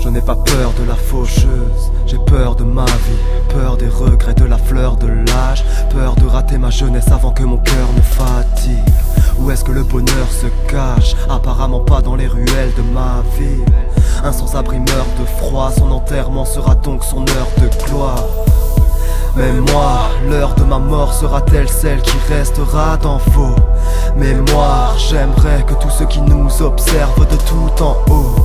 Je n'ai pas peur de la faucheuse, j'ai peur de ma vie, peur des regrets de la fleur de l'âge, peur de rater ma jeunesse avant que mon cœur ne fatigue. Où est-ce que le bonheur se cache? Apparemment pas dans les ruelles de ma ville. Un sans-abri meurt de froid, son enterrement sera donc son heure de gloire. Mais moi, l'heure de ma mort sera-t-elle celle qui restera dans vos mémoires? J'aimerais que tous ceux qui nous observent de tout en haut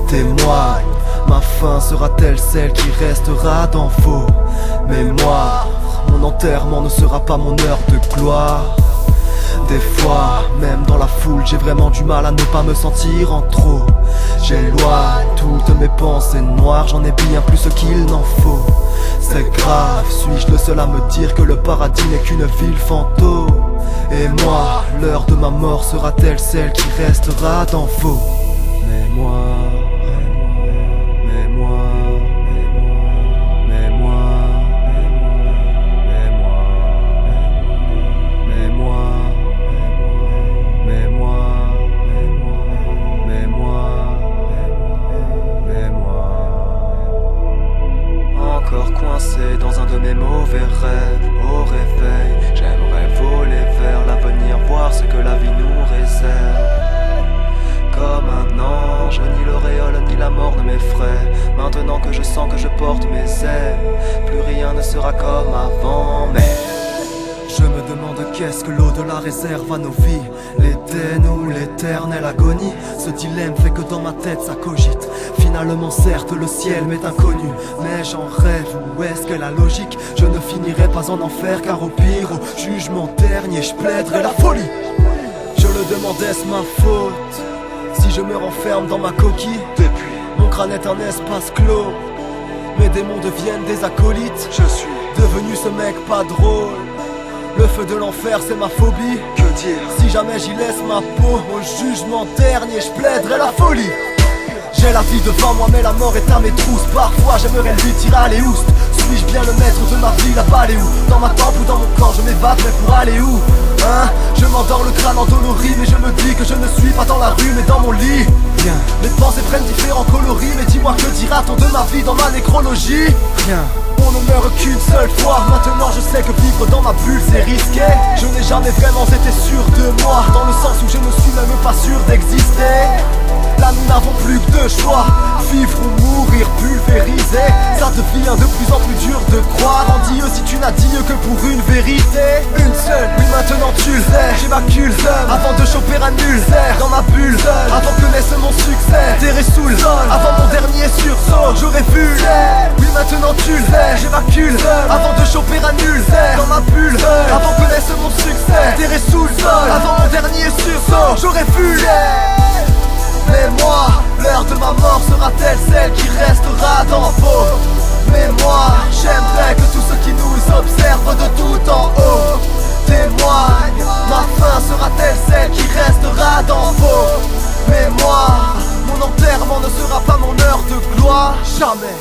témoignent. Ma fin sera-t-elle celle qui restera dans vos mémoires? Mon enterrement ne sera pas mon heure de gloire. Des fois, même dans la foule, j'ai vraiment du mal à ne pas me sentir en trop. J'éloigne toutes mes pensées noires, j'en ai bien plus qu'il n'en faut. C'est grave, suis-je le seul à me dire que le paradis n'est qu'une ville fantôme? Et moi, l'heure de ma mort sera-t-elle celle qui restera dans vos mémoires? Coincé dans un de mes mauvais rêves, au réveil, j'aimerais voler vers l'avenir, voir ce que la vie nous réserve. Comme un ange, ni l'auréole ni la mort ne m'effraie. Maintenant que je sens que je porte mes ailes, plus rien ne sera comme avant. Mais je me demande qu'est-ce que l'au-delà réserve à nos vies, l'Éden ou l'éternelle agonie. Ce dilemme fait que dans ma tête ça cogite. Finalement certes le ciel m'est inconnu, mais j'en rêve, où est-ce qu'est la logique? Je ne finirai pas en enfer, car au pire, au jugement dernier, je plaiderai la folie. Je le demande, est-ce ma faute si je me renferme dans ma coquille? Depuis, mon crâne est un espace clos, mes démons deviennent des acolytes. Je suis devenu ce mec pas drôle. Le feu de l'enfer c'est ma phobie. Que dire si jamais j'y laisse ma peau? Au jugement dernier je plaiderai la folie. J'ai la vie devant moi mais la mort est à mes trousses. Parfois j'aimerais lui tirer à l'éoust. Suis-je bien le maître de ma vie? Là-bas elle est où? Dans ma tempe ou dans mon corps? Je m'évade mais pour aller où? Hein? Je m'endors le crâne endolori, mais je me dis que je ne suis pas dans la rue mais dans mon lit. Rien. Mes pensées prennent différents coloris, mais dis-moi que dira-t-on de ma vie dans ma nécrologie? Rien. On ne meurt qu'une seule fois. Maintenant je sais que vivre dans ma bulle c'est risqué. Je n'ai jamais vraiment été sûr de moi, dans le sens où je ne suis même pas sûr d'exister. Là nous n'avons plus que deux choix, vivre ou mourir pulvérisé. Ça devient de plus en plus dur de croire en Dieu si tu n'as Dieu que pour une vérité. Une seule, oui maintenant tu le sais. J'évacue le seum avant de choper un ulcère dans ma bulle seul, avant que naisse mon succès. Terré sous le sol, avant mon dernier sursaut. J'aurais vu l'air, oui maintenant tu le sais. J'évacue le seum avant de choper un ulcère dans ma bulle seul, avant que naisse mon succès. Terré sous le sol, avant mon dernier sursaut. J'aurais vu l'air. Mais moi, l'heure de ma mort sera-t-elle celle qui restera dans vos mémoires? J'aimerais que tous ceux qui nous observent de tout en haut témoignent. Ma fin sera-t-elle celle qui restera dans vos mémoires? Mon enterrement ne sera pas mon heure de gloire, jamais.